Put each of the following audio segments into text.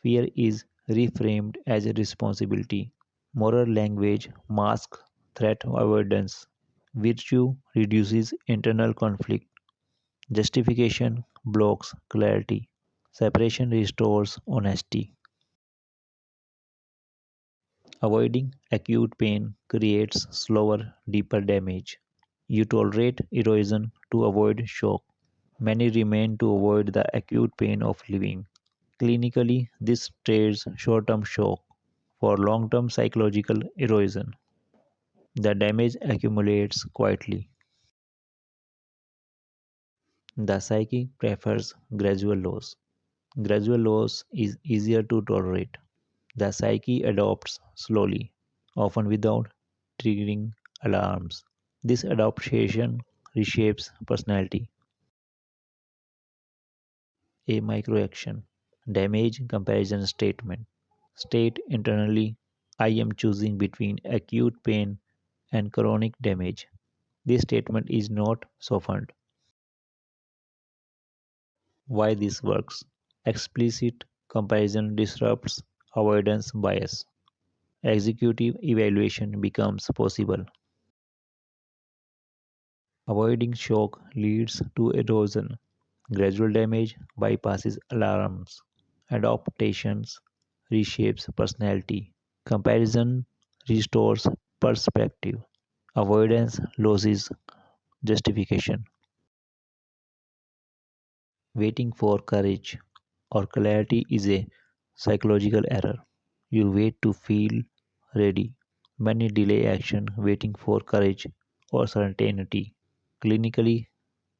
Fear is reframed as a responsibility. Moral language masks threat avoidance. Virtue reduces internal conflict. Justification blocks clarity. Separation restores honesty. Avoiding acute pain creates slower, deeper damage. You tolerate erosion to avoid shock. Many remain to avoid the acute pain of living. Clinically, this trades short term shock for long term psychological erosion. The damage accumulates quietly. The psyche prefers gradual loss. Gradual loss is easier to tolerate. The psyche adopts slowly, often without triggering alarms. This adaptation reshapes personality. A microaction. Damage comparison statement. State internally, I am choosing between acute pain and chronic damage. This statement is not softened. Why this works? Explicit comparison disrupts avoidance bias. Executive evaluation becomes possible. Avoiding shock leads to erosion. Gradual damage bypasses alarms. Adaptations reshapes personality. Comparison restores perspective. Avoidance loses justification. Waiting for courage or clarity is a psychological error. You wait to feel ready. Many delay action waiting for courage or certainty. Clinically,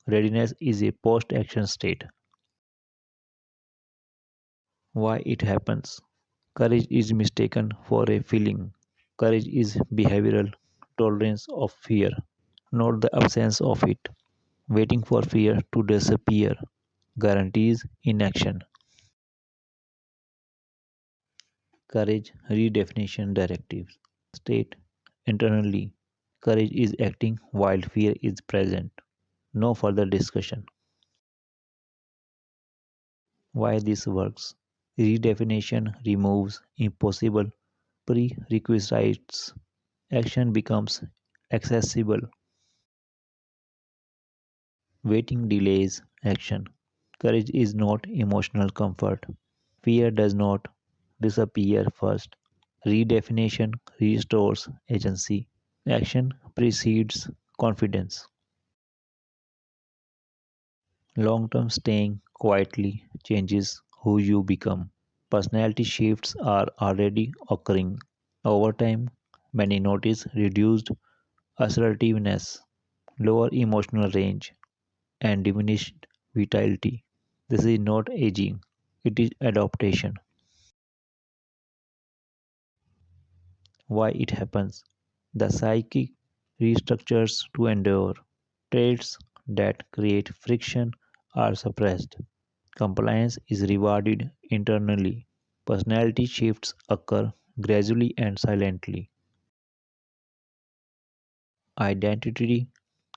readiness is a post action state. Why it happens? Courage is mistaken for a feeling. Courage is behavioral tolerance of fear, not the absence of it. Waiting for fear to disappear guarantees inaction. Courage redefinition directives. State internally courage is acting while fear is present. No further discussion. Why this works? Redefinition removes impossible prerequisites. Action becomes accessible. Waiting delays action. Courage is not emotional comfort. Fear does not disappear first. Redefinition restores agency. Action precedes confidence. Long term staying quietly changes who you become. Personality shifts are already occurring. Over time, many notice reduced assertiveness, lower emotional range, and diminished vitality. This is not aging, it is adaptation. Why it happens? The psyche restructures to endure. Traits that create friction are suppressed. Compliance is rewarded internally. Personality shifts occur gradually and silently. Identity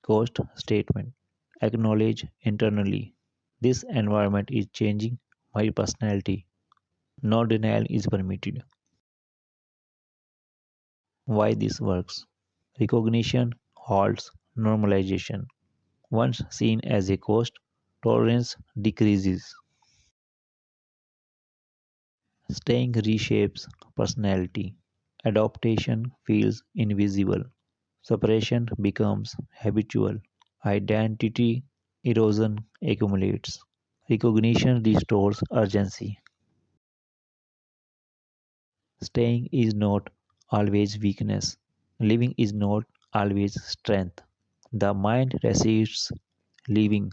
cost statement. Acknowledge internally. This environment is changing my personality. No denial is permitted. Why this works? Recognition halts normalization. Once seen as a cost, tolerance decreases. Staying reshapes personality. Adaptation feels invisible. Separation becomes habitual. Identity erosion accumulates. Recognition restores urgency. Staying is not always weakness. Living is not always strength. The mind resists living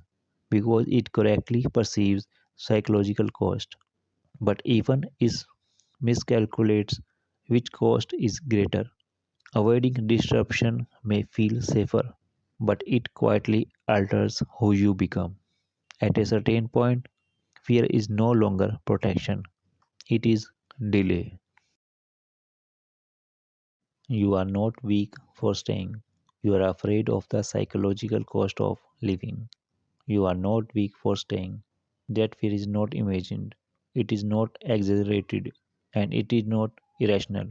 because it correctly perceives psychological cost, but even is miscalculates which cost is greater. Avoiding disruption may feel safer, but it quietly alters who you become. At a certain point, fear is no longer protection, it is delay. You are not weak for staying. You are afraid of the psychological cost of living. You are not weak for staying. That fear is not imagined. It is not exaggerated and it is not irrational.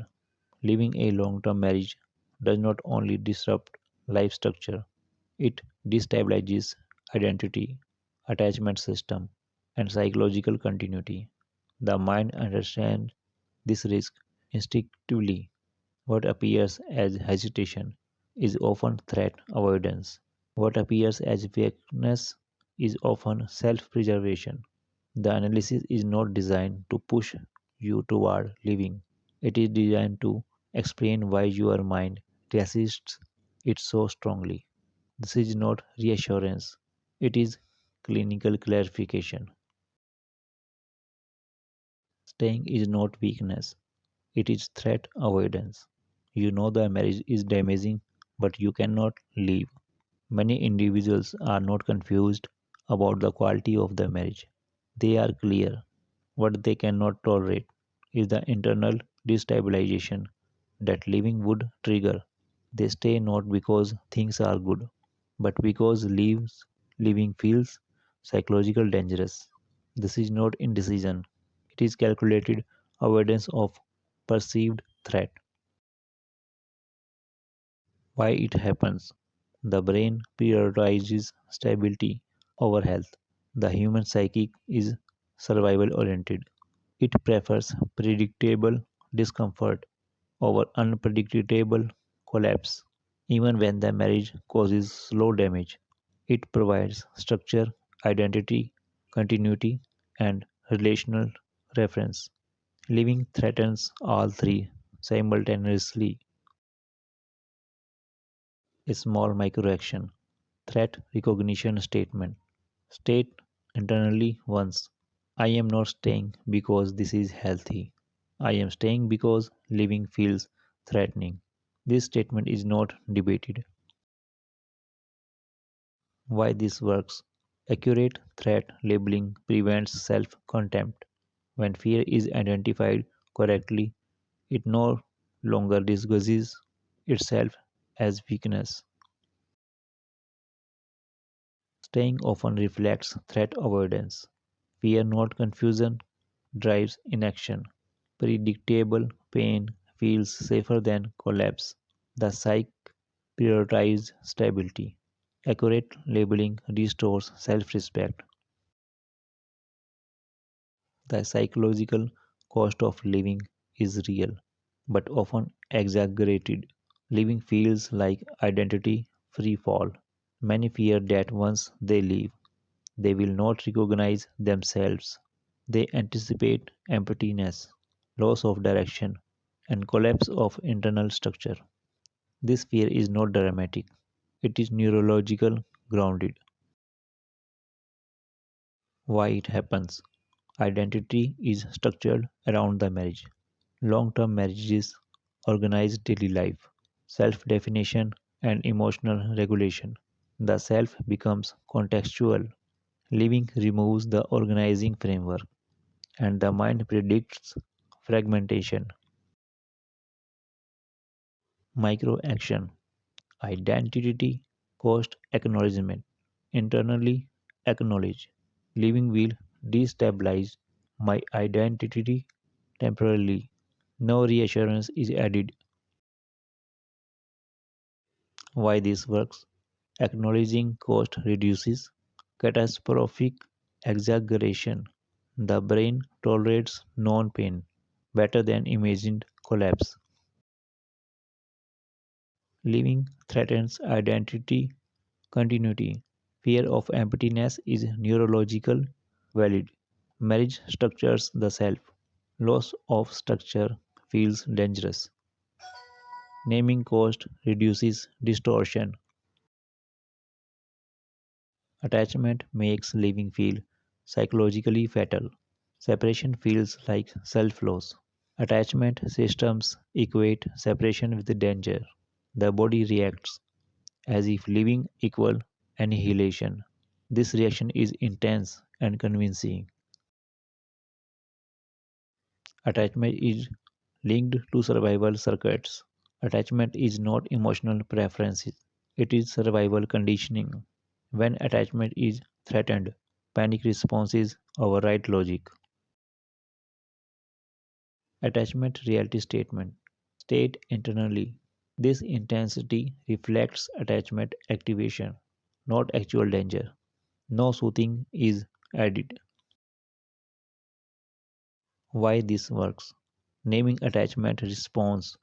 Living a long term marriage does not only disrupt life structure, it destabilizes identity, attachment system, and psychological continuity. The mind understands this risk instinctively. What appears as hesitation is often threat avoidance. What appears as weakness is often self preservation. The analysis is not designed to push you toward living, it is designed to explain why your mind resists it so strongly. This is not reassurance, it is clinical clarification. Staying is not weakness, it is threat avoidance. You know the marriage is damaging, but you cannot leave. Many individuals are not confused about the quality of the marriage. They are clear. What they cannot tolerate is the internal destabilization that living would trigger. They stay not because things are good, but because living feels psychological dangerous. This is not indecision. It is calculated avoidance of perceived threat. Why it happens? The brain prioritizes stability over health. The human psyche is survival oriented. It prefers predictable discomfort over unpredictable collapse. Even when the marriage causes slow damage, it provides structure, identity, continuity, and relational reference. Living threatens all three simultaneously. A small microaction. Threat recognition statement. State internally once, I am not staying because this is healthy. I am staying because living feels threatening. This statement is not debated. Why this works? Accurate threat labeling prevents self contempt. When fear is identified correctly, it no longer disguises itself as weakness. Staying often reflects threat avoidance. Fear, not confusion, drives inaction. Predictable pain feels safer than collapse. The psyche prioritizes stability. Accurate labeling restores self respect. The psychological cost of living is real, but often exaggerated. Living feels like identity free fall. Many fear that once they leave, they will not recognize themselves. They anticipate emptiness, loss of direction, and collapse of internal structure. This fear is not dramatic, it is neurological grounded. Why it happens? Identity is structured around the marriage. Long term marriages organize daily life, self definition, and emotional regulation. The self becomes contextual. Living removes the organizing framework, and the mind predicts fragmentation. Micro action. Identity cost acknowledgement. Internally acknowledge. Living will destabilize my identity temporarily. No reassurance is added. Why this works? Acknowledging cost reduces catastrophic exaggeration. The brain tolerates known pain better than imagined collapse. Living threatens identity continuity. Fear of emptiness is neurological valid. Marriage structures the self. Loss of structure feels dangerous. Naming cost reduces distortion. Attachment makes living feel psychologically fatal. Separation feels like self loss. Attachment systems equate separation with danger. The body reacts as if living equal annihilation. This reaction is intense and convincing. Attachment is linked to survival circuits. Attachment is not emotional preferences, it is survival conditioning. When attachment is threatened, panic responses override logic. Attachment reality statement. State internally. This intensity reflects attachment activation, not actual danger. No soothing is added. Why this works? Naming attachment response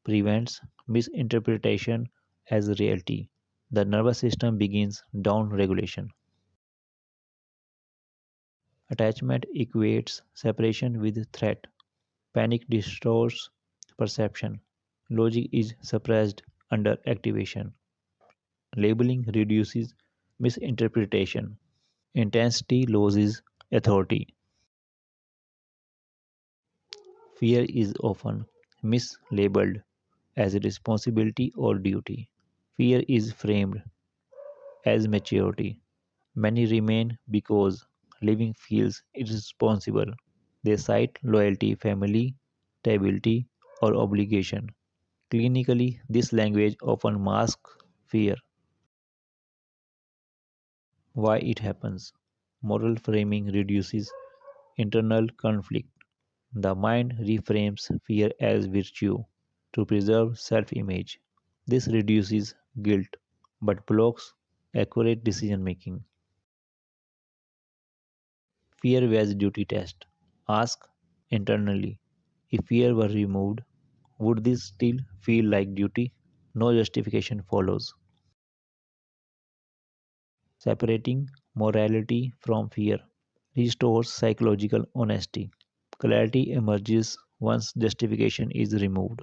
prevents misinterpretation as reality. The nervous system begins down regulation. Attachment equates separation with threat. Panic distorts perception. Logic is suppressed under activation. Labeling reduces misinterpretation. Intensity loses authority. Fear is often mislabeled as a responsibility or duty. Fear is framed as maturity. Many remain because living feels irresponsible. They cite loyalty, family, stability, or obligation. Clinically, this language often masks fear. Why it happens? Moral framing reduces internal conflict. The mind reframes fear as virtue to preserve self image. This reduces guilt but blocks accurate decision making. Fear based duty test. Ask internally, if fear were removed, would this still feel like duty? No justification follows. Separating morality from fear restores psychological honesty. Clarity emerges once justification is removed.